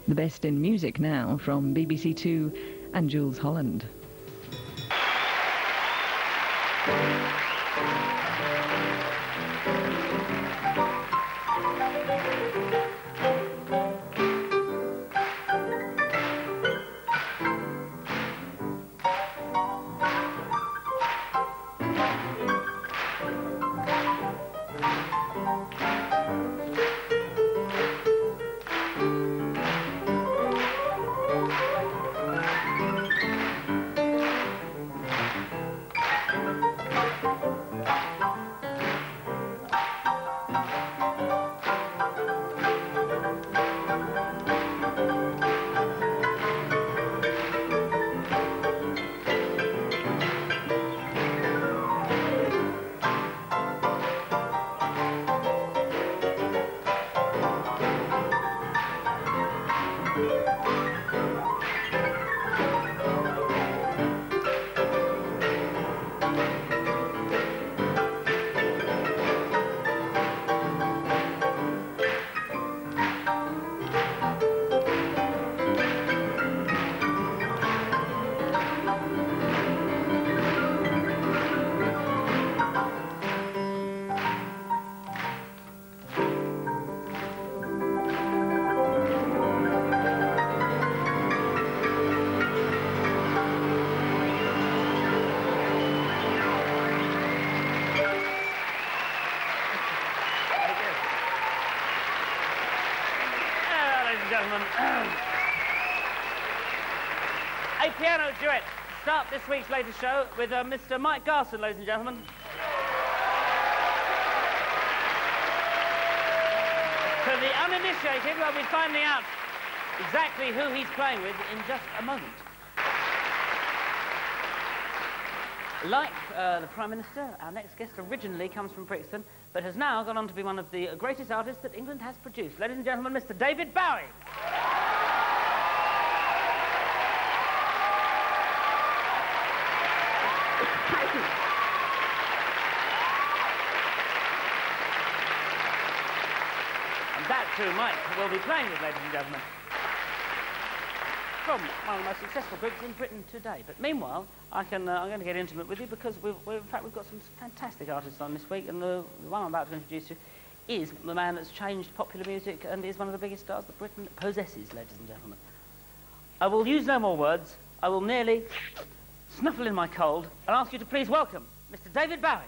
The best in music now from BBC Two and Jools Holland. Gentlemen, a piano duet to start this week's latest show with Mr. Mike Garson, ladies and gentlemen. For the uninitiated, we'll be finding out exactly who he's playing with in just a moment. Like the Prime Minister, our next guest originally comes from Brixton, but has now gone on to be one of the greatest artists that England has produced. Ladies and gentlemen, Mr. David Bowie. And that too, Mike will be playing with, ladies and gentlemen, from one of the most successful groups in Britain today. But meanwhile, I'm going to get intimate with you because in fact we've got some fantastic artists on this week, and the one I'm about to introduce you is the man that's changed popular music and is one of the biggest stars that Britain possesses, ladies and gentlemen. I will use no more words. I will merely snuffle in my cold and ask you to please welcome Mr. David Bowie.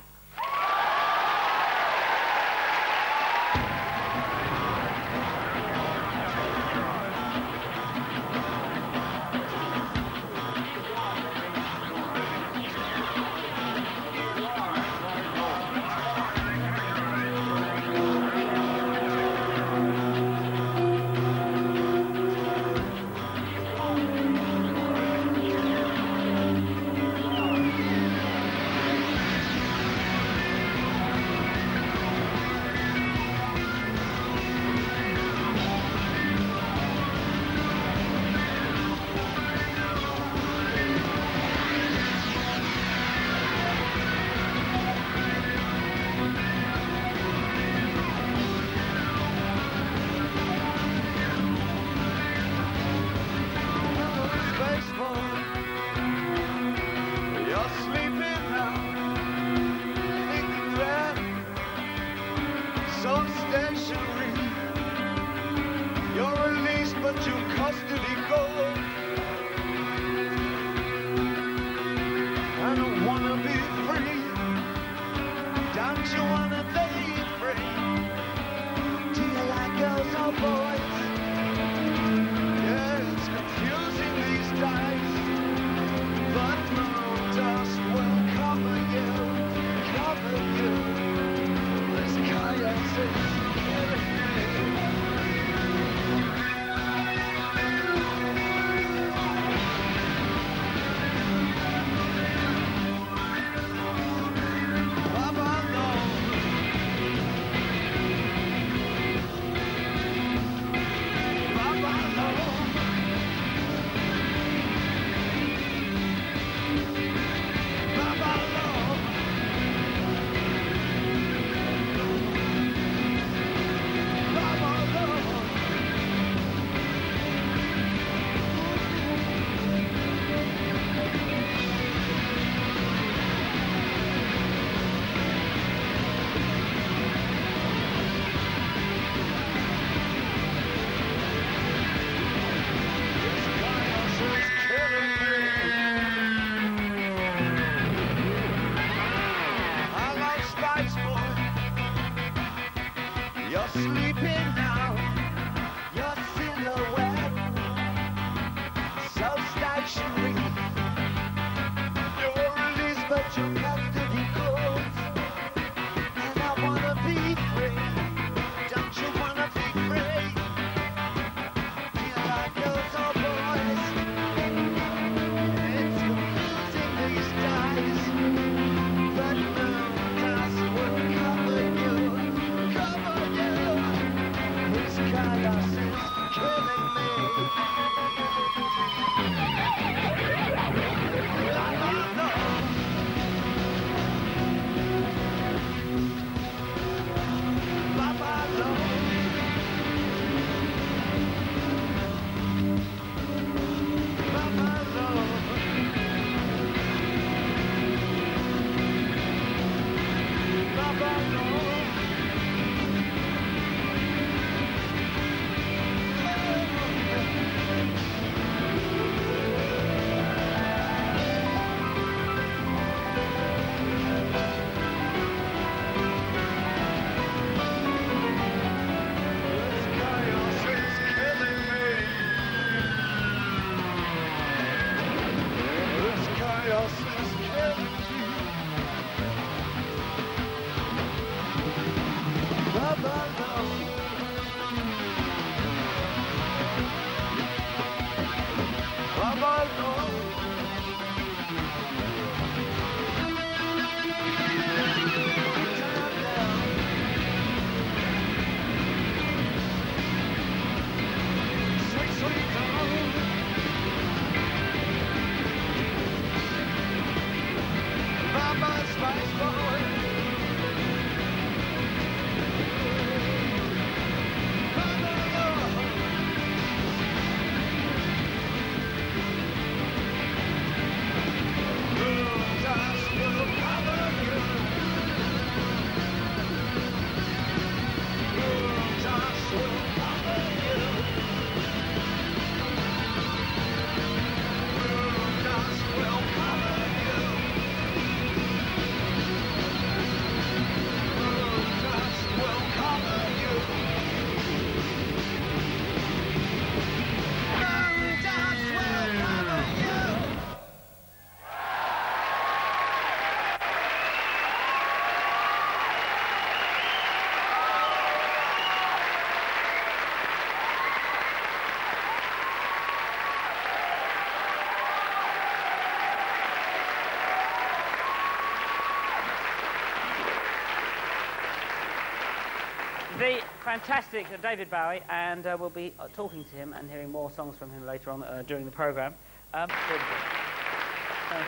The fantastic David Bowie, and we'll be talking to him and hearing more songs from him later on during the programme. Thanks,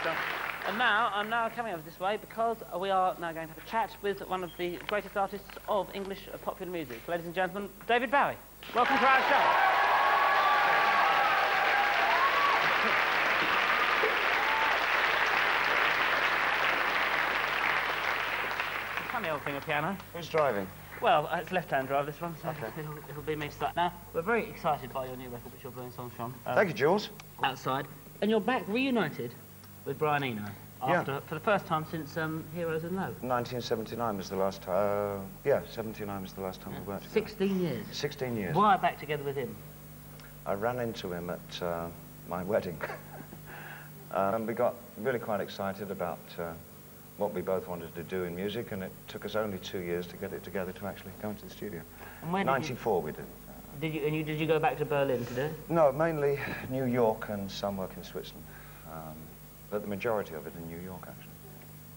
John. And now, I'm now coming over this way because we are now going to have a chat with one of the greatest artists of English popular music. Ladies and gentlemen, David Bowie. Welcome to our show. Funny old thing, a piano. Who's driving? Well, it's left-hand drive, this one, so okay. it'll be me to start. Now, we're very excited by your new record, which you're playing songs from. Thank you, Jules. Outside. And you're back reunited with Brian Eno after, for the first time since Heroes in Low. 1979 was the last time. Yeah, 79 was the last time we worked together. 16 years. 16 years. Why back together with him? I ran into him at my wedding. And we got really quite excited about what we both wanted to do in music, and it took us only 2 years to get it together to actually go into the studio. And when 94 we did. Did you go back to Berlin to do it? No, mainly New York and some work in Switzerland. But the majority of it in New York, actually.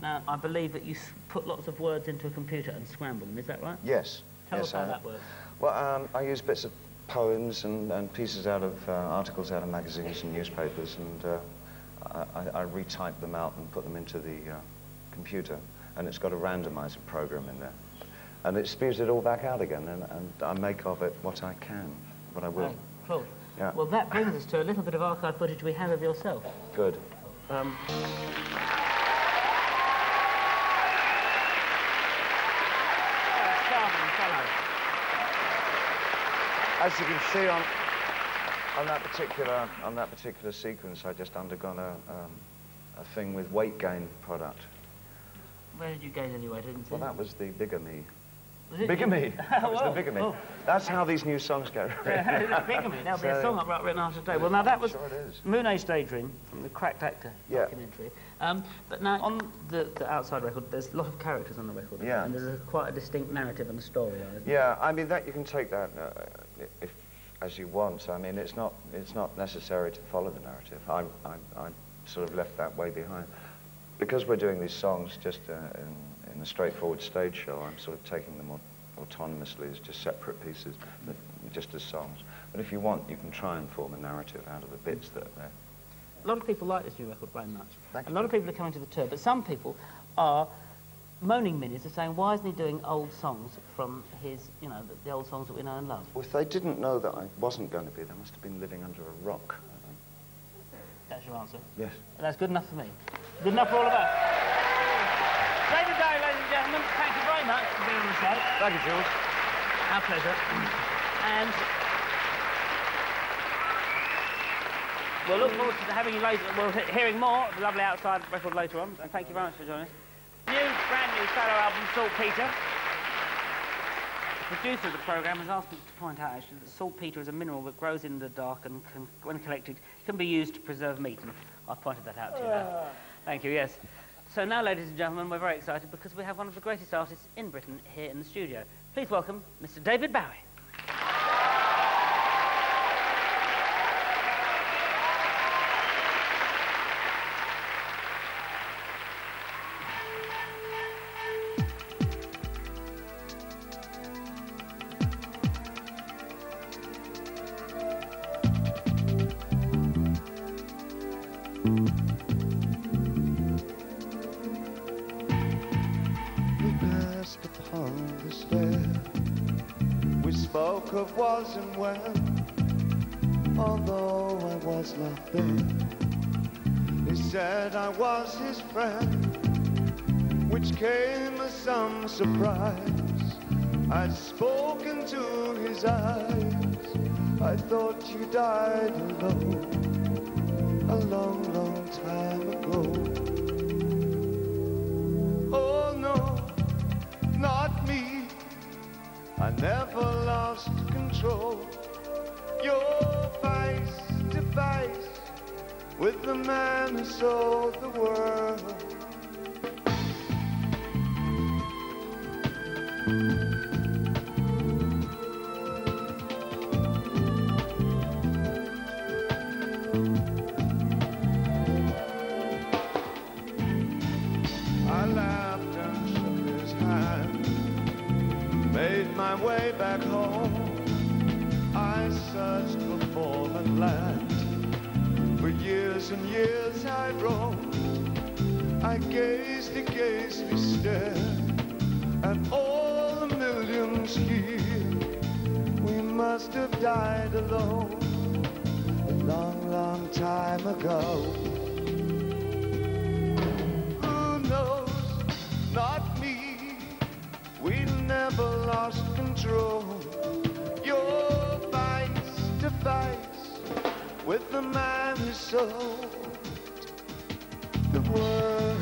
Now, I believe that you put lots of words into a computer and scramble them, is that right? Yes. Tell us how that works. Well, I use bits of poems and pieces out of articles out of magazines and newspapers, and I retype them out and put them into the computer, and it's got a randomizer program in there. And it spews it all back out again, and I make of it what I can, what I will. Oh, cool. Yeah. Well, that brings us to a little bit of archive footage we have of yourself. Good. As you can see on that particular sequence, I just undergone a thing with weight gain product. Where did you gain any weight? I didn't see. Well, that was the bigger me. Was it? Bigger me. That was the bigger me. Oh. That's how these new songs go. Bigger me. There'll be a song written after today. Well, now that was sure it is. Moon Age Daydream from the Cracked Actor documentary. But now on the outside record, there's a lot of characters on the record. Yeah. And there's quite a distinct narrative and a story. Yeah, I mean that you can take that as you want. I mean it's not necessary to follow the narrative. I sort of left that way behind. Because we're doing these songs just in a straightforward stage show, I'm sort of taking them autonomously as just separate pieces, just as songs. But if you want, you can try and form a narrative out of the bits that are there. A lot of people like this new record very much. Thank you. A lot of people are coming to the tour, but some people are moaning Minnie's and saying, why isn't he doing old songs from his, you know, the old songs that we know and love? Well, if they didn't know that I wasn't going to be, they must have been living under a rock. That's your answer? Yes. That's good enough for me. Good enough for all of us. David Bowie, ladies and gentlemen, thank you very much for being on the show. Thank you, Jules. Our pleasure. And we'll look forward to having you later. We'll hearing more of the lovely Outside record later on. And thank you very much for joining us. Brand new solo album, Saltpeter. The producer of the programme has asked me to point out actually that saltpeter is a mineral that grows in the dark and when collected can be used to preserve meat, and I've pointed that out to you now. Thank you, yes. So now, ladies and gentlemen, we're very excited because we have one of the greatest artists in Britain here in the studio. Please welcome Mr. David Bowie. Of was and when, although I was not there. He said I was his friend, which came as some surprise. I'd spoken to his eyes. I thought you died alone a long, long time ago. Oh no, not me. I never lost control. You're face to face with the man who sold the world. I laughed and shook his hand, made my way years and years I roamed. I gazed, we stared, and all the millions here. We must have died alone a long, long time ago. Who knows? Not me. We never lost control. Your vice to vice with the man who sold the world.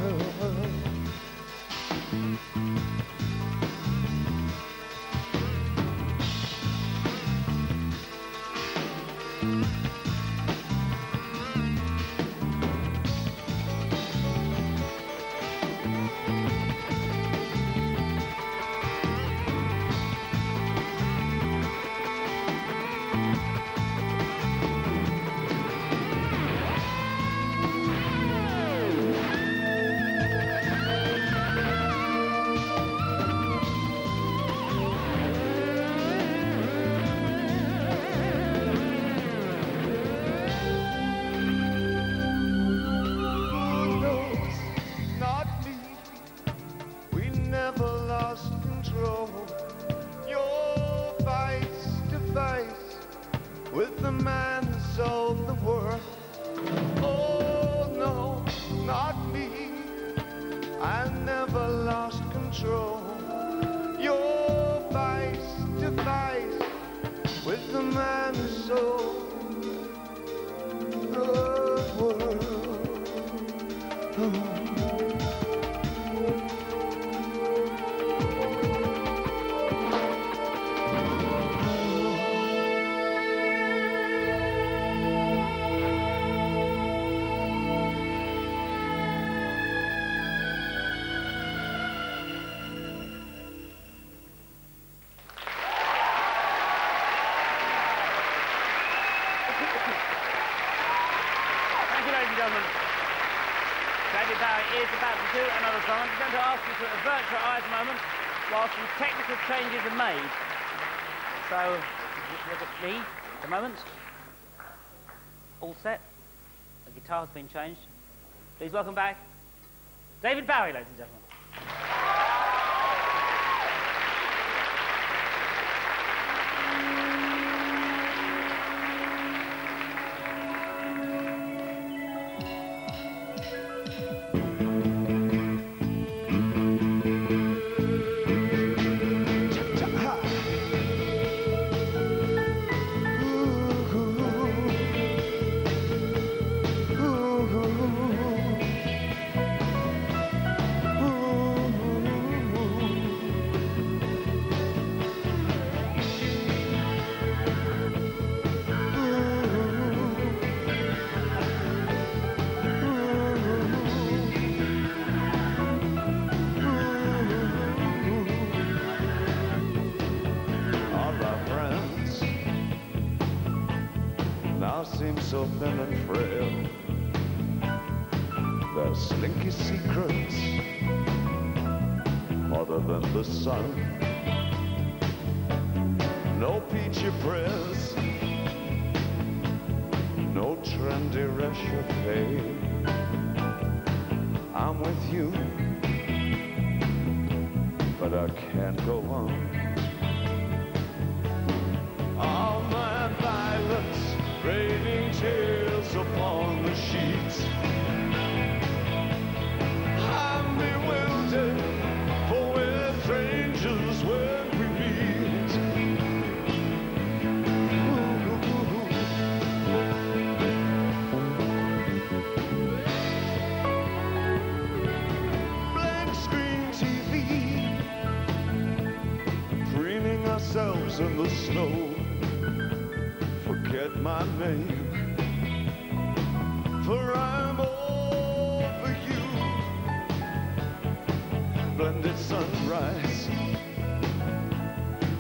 With the man who sold the world. Oh no, not me. I never lost control. Your vice to vice with the man who sold the world. Oh. David Bowie is about to do another song. I'm going to ask you to avert your eyes a moment while some technical changes are made. So, just look at me at the moment. All set. The guitar's been changed. Please welcome back David Bowie, ladies and gentlemen. Seem so thin and frail. Their slinky secrets, hotter than the sun. No peachy press, no trendy rechauffe. I'm with you, but I can't go on. All my violence, raining tears upon the sheets. I'm bewildered, for we're strangers when we meet. Blank screen TV, preening ourselves in the snow. Forget my name, for I'm all for you. Blended sunrise,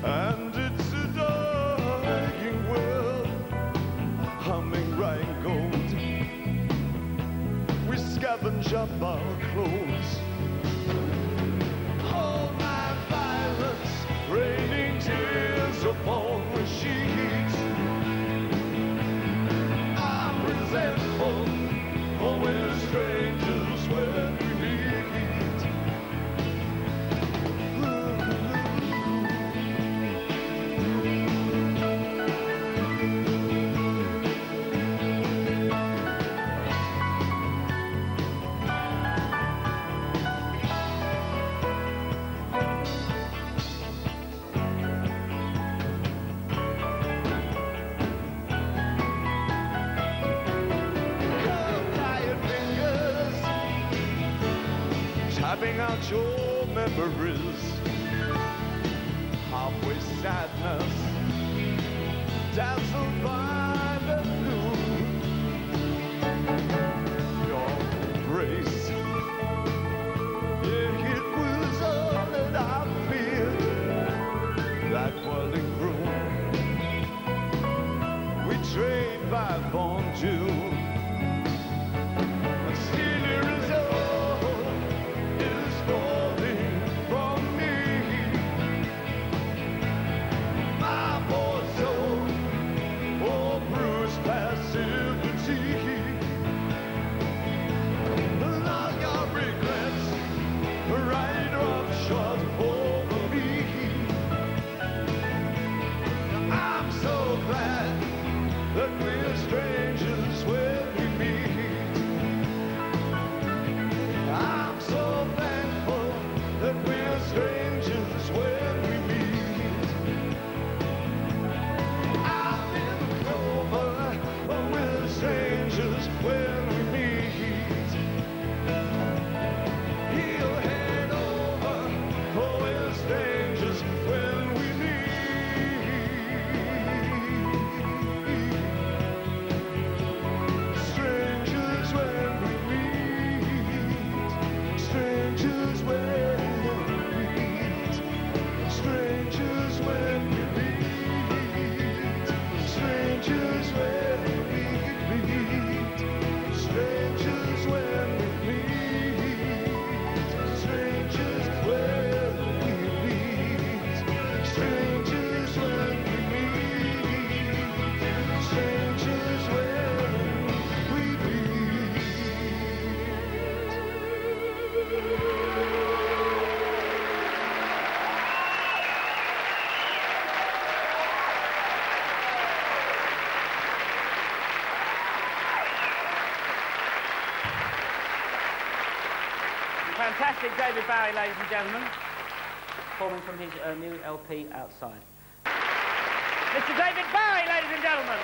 and it's a dying world, humming Rheingold. We scavenge up our clothes. All my violence, raining tears upon the sheets. Resentful, wiping out your memories. Halfway sadness, dazzled by the blue. Your embrace, yeah, it was all that I feared. That whirling room, we trained by Bon June. And still your resolve is falling from me. My poor soul, oh bruised passivity. All your regrets right roughshod over me. I'm so glad that we're strangers when we meet. I'm so thankful that we're strangers when we meet. I've been over, but we're strangers when we meet. He'll head over, but we're strangers when we meet. Strangers when we meet. Strangers when we meet. Strangers when we meet. Strangers when we meet. Strangers when we meet. Strangers when we meet. Strangers when we meet. Strangers when we meet. Fantastic David Bowie, ladies and gentlemen, performing from his new LP Outside. Mr. David Bowie, ladies and gentlemen.